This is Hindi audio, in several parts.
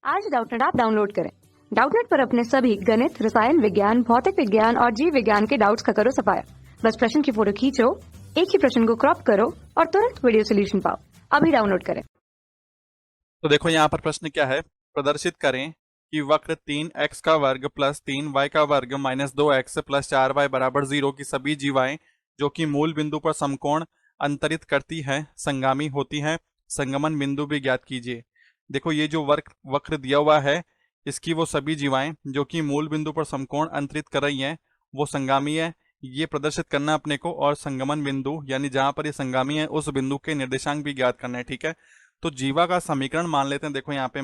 आज डाउटनेट ऐप डाउनलोड करें। डाउटनेट पर अपने सभी गणित, रसायन विज्ञान, भौतिक विज्ञान और जीव विज्ञान के डाउट्स का करो सफाया। बस प्रश्न की फोटो खींचो, एक ही प्रश्न को क्रॉप करो और तुरंत वीडियो सोल्यूशन पाओ। अभी डाउनलोड करें। तो देखो यहाँ पर प्रश्न क्या है, प्रदर्शित करें कि वक्र 3x का वर्ग प्लस 3y का वर्ग माइनस 2x प्लस 4y बराबर 0 की सभी जीवाएं जो कि मूल बिंदु पर समकोण अंतरित करती हैं संगामी होती हैं। संगमन बिंदु भी ज्ञात कीजिए। देखो ये जो वक्र दिया हुआ है, इसकी वो सभी जीवाएं जो कि मूल बिंदु पर समकोण अंतरित कर रही हैं वो संगामी है। ये प्रदर्शित करना अपने को, और संगमन बिंदु यानी जहां पर ये संगामी है उस बिंदु के निर्देशांक भी ज्ञात करना है। ठीक है, तो जीवा का समीकरण मान लेते हैं। देखो यहाँ पे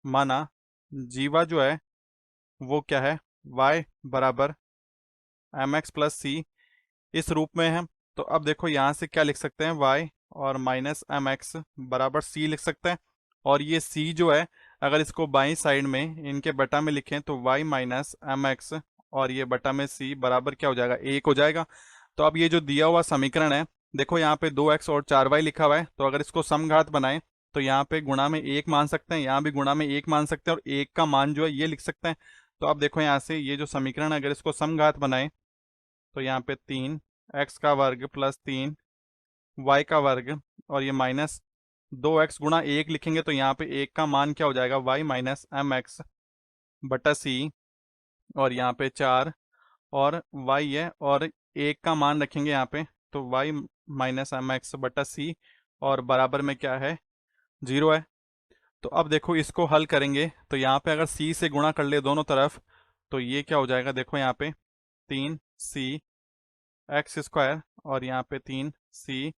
माना जीवा जो है वो क्या है, y बराबर mx प्लस सी इस रूप में है। तो अब देखो यहाँ से क्या लिख सकते हैं, y और माइनस mx बराबर c लिख सकते हैं। और ये c जो है, अगर इसको बाईं साइड में इनके बटा में लिखें तो y माइनस mx और ये बटा में c बराबर क्या हो जाएगा, 1 हो जाएगा। तो अब ये जो दिया हुआ समीकरण है, देखो यहाँ पे 2x और 4y लिखा हुआ है, तो अगर इसको समघात बनाएं तो यहाँ पे गुणा में 1 मान सकते हैं, यहाँ भी गुणा में 1 मान सकते हैं, और 1 का मान जो है ये लिख सकते हैं। तो अब देखो यहाँ से ये जो समीकरण है, अगर इसको समघात बनाएं तो यहाँ पे 3x का वर्ग प्लस 3y का वर्ग और ये माइनस 2x गुणा 1 लिखेंगे तो यहाँ पे 1 का मान क्या हो जाएगा, y माइनस एम एक्स बटा सी, और यहाँ पे 4 और y है, और 1 का मान रखेंगे यहाँ पे तो y माइनस एम एक्स बटा सी, और बराबर में क्या है, 0 है। तो अब देखो इसको हल करेंगे तो यहाँ पे अगर c से गुणा कर ले दोनों तरफ तो ये क्या हो जाएगा, देखो यहाँ पे 3c एक्स स्क्वायर और यहाँ पे 3c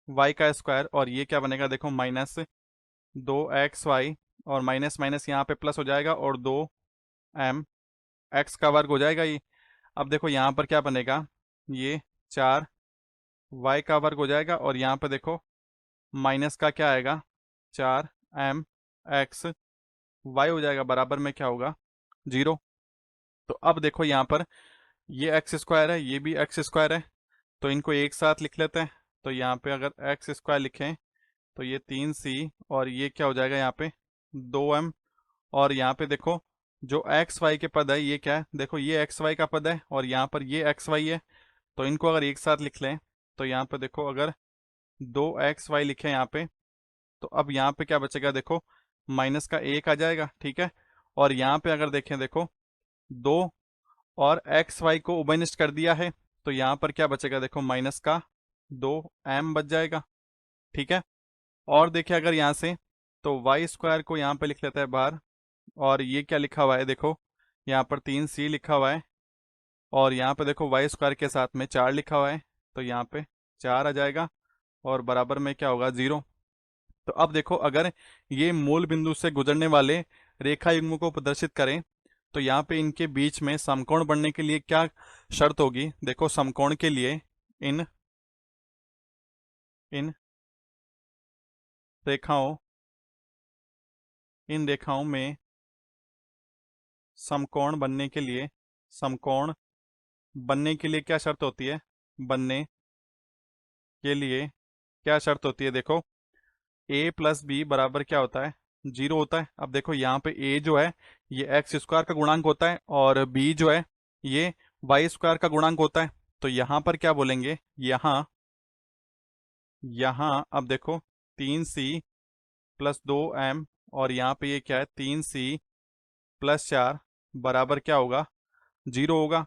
वाई का स्क्वायर, और ये क्या बनेगा, देखो माइनस 2xy और माइनस माइनस यहाँ पे प्लस हो जाएगा और 2m एक्स का वर्ग हो जाएगा ये। अब देखो यहाँ पर क्या बनेगा, ये 4y का वर्ग हो जाएगा, और यहाँ पे देखो माइनस का क्या आएगा, 4m एक्स वाई हो जाएगा, बराबर में क्या होगा, 0। तो अब देखो यहाँ पर ये एक्स स्क्वायर है, ये भी एक्स स्क्वायर है, तो इनको एक साथ लिख लेते हैं। तो यहाँ पे अगर एक्स स्क्वायर लिखें तो ये 3c और ये क्या हो जाएगा यहाँ पे 2m, और यहाँ पे देखो जो एक्स वाई के पद है ये क्या है, देखो ये एक्स वाई का पद है और यहाँ पर ये एक्स वाई है, तो इनको अगर एक साथ लिख लें तो यहाँ पे देखो अगर 2xy लिखें यहाँ पे तो अब यहाँ पे क्या बचेगा, देखो माइनस का 1 आ जाएगा। ठीक है, और यहाँ पे अगर देखें, देखो 2 और एक्स वाई को उभयनिष्ठ कर दिया है तो यहाँ पर क्या बचेगा, देखो माइनस का 2m बच जाएगा। ठीक है, और देखिए अगर यहाँ से तो वाई स्क्वायर को यहाँ पे लिख लेता है बाहर, और ये क्या लिखा हुआ है, देखो यहाँ पर 3c लिखा हुआ है, और यहाँ पे देखो वाई स्क्वायर के साथ में 4 लिखा हुआ है, तो यहाँ पे 4 आ जाएगा और बराबर में क्या होगा, 0। तो अब देखो अगर ये मूल बिंदु से गुजरने वाले रेखा युग्म को प्रदर्शित करें तो यहाँ पे इनके बीच में समकोण बनने के लिए क्या शर्त होगी, देखो समकोण के लिए इन इन रेखाओं इन रेखाओं में समकोण बनने के लिए क्या शर्त होती है, बनने के लिए क्या शर्त होती है, देखो a प्लस बी बराबर क्या होता है, 0 होता है। अब देखो यहाँ पे a जो है ये एक्स स्क्वायर का गुणांक होता है और b जो है ये वाई स्क्वायर का गुणांक होता है। तो यहाँ पर क्या बोलेंगे, यहाँ यहाँ अब देखो 3c प्लस 2m और यहाँ पे ये क्या है, 3c प्लस 4 बराबर क्या होगा, 0 होगा।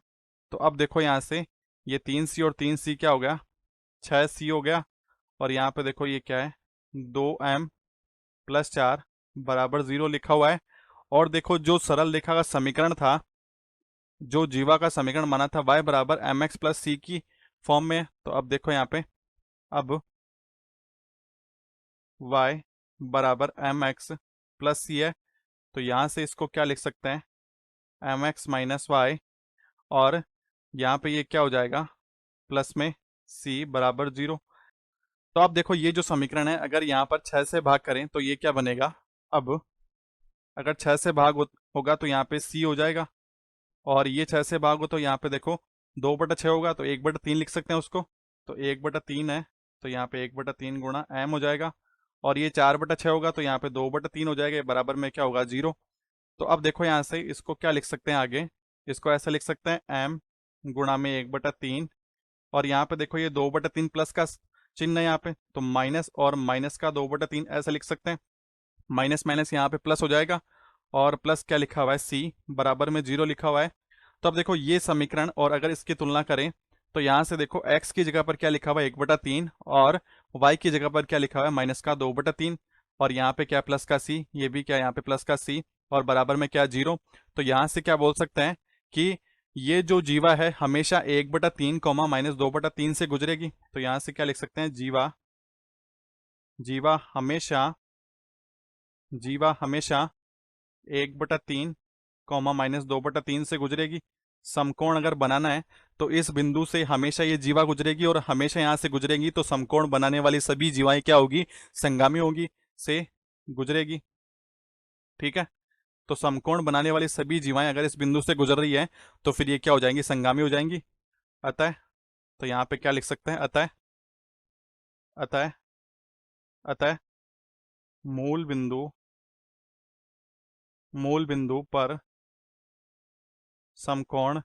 तो अब देखो यहाँ से ये 3c और 3c क्या हो गया, 6c हो गया, और यहाँ पे देखो ये क्या है, 2m प्लस 4 बराबर 0 लिखा हुआ है। और देखो जो सरल रेखा का समीकरण था, जो जीवा का समीकरण माना था y बराबर एम एक्स प्लस सी की फॉर्म में, तो अब देखो यहाँ पे अब y बराबर एम एक्स प्लस सी है, तो यहाँ से इसको क्या लिख सकते हैं, एम एक्स माइनस वाई, और यहाँ पे ये क्या हो जाएगा, प्लस में c बराबर 0। तो अब देखो ये जो समीकरण है, अगर यहाँ पर 6 से भाग करें तो ये क्या बनेगा, अब अगर 6 से भाग होगा तो यहाँ पे c हो जाएगा, और ये 6 से भाग हो तो यहाँ पे देखो 2/6 होगा, तो 1/3 लिख सकते हैं उसको, तो 1/3 है, तो यहाँ पे 1/3 गुणा m हो जाएगा, और ये 4/6 होगा तो यहाँ पे 2/3 हो जाएगा, बराबर में क्या होगा 0। तो अब देखो यहाँ से इसको क्या लिख सकते हैं आगे, इसको ऐसा लिख सकते हैं m गुणा में 1/3, और यहाँ पे देखो ये 2/3 प्लस का चिन्ह है यहाँ पे, तो माइनस और माइनस का 2/3 ऐसा लिख सकते हैं। माइनस माइनस यहाँ पे प्लस हो जाएगा, और प्लस क्या लिखा हुआ है c बराबर में 0 लिखा हुआ है। तो अब देखो ये समीकरण, और अगर इसकी तुलना करें तो यहाँ से देखो x की जगह पर क्या लिखा हुआ है 1/3, और y की जगह पर क्या लिखा हुआ है माइनस का 2/3, और यहाँ पे क्या प्लस का c, ये भी क्या यहाँ पे प्लस का c, और बराबर में क्या 0। तो यहाँ से क्या बोल सकते हैं कि ये जो जीवा है हमेशा 1/3 कॉमा -2/3 से गुजरेगी। तो यहाँ से क्या लिख सकते हैं, जीवा हमेशा 1/3 कॉमा -2/3 से गुजरेगी। समकोण अगर बनाना है तो इस बिंदु से हमेशा ये जीवा गुजरेगी और हमेशा यहाँ से गुजरेगी, तो समकोण बनाने वाली सभी जीवाएं क्या होगी, संगामी होगी, से गुजरेगी। ठीक है, तो समकोण बनाने वाली सभी जीवाएं अगर इस बिंदु से गुजर रही है तो फिर ये क्या हो जाएंगी, संगामी हो जाएंगी। अतः तो यहाँ पे क्या लिख सकते हैं, अतः अतः अतः मूल बिंदु पर समकोण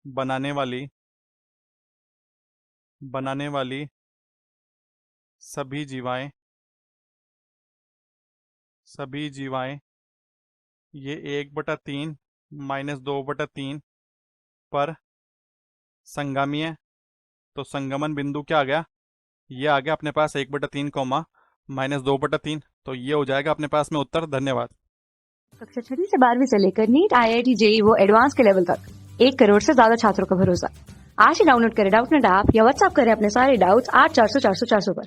बनाने वाली सभी जीवाएं ये 1/3 -2/3 पर संगामी है। तो संगमन बिंदु क्या आ गया, ये आ गया अपने पास 1/3 कॉमा -2/3। तो ये हो जाएगा अपने पास में उत्तर। धन्यवाद। कक्षा 6 से 12वीं से लेकर नीट, IIT, JEE वो एडवांस के लेवल तक 1 करोड़ से ज्यादा छात्रों का भरोसा। आज ही डाउनलोड करें डाउटनेट ऐप या व्हाट्सएप करें अपने सारे डाउट्स 8400 400 400 पर।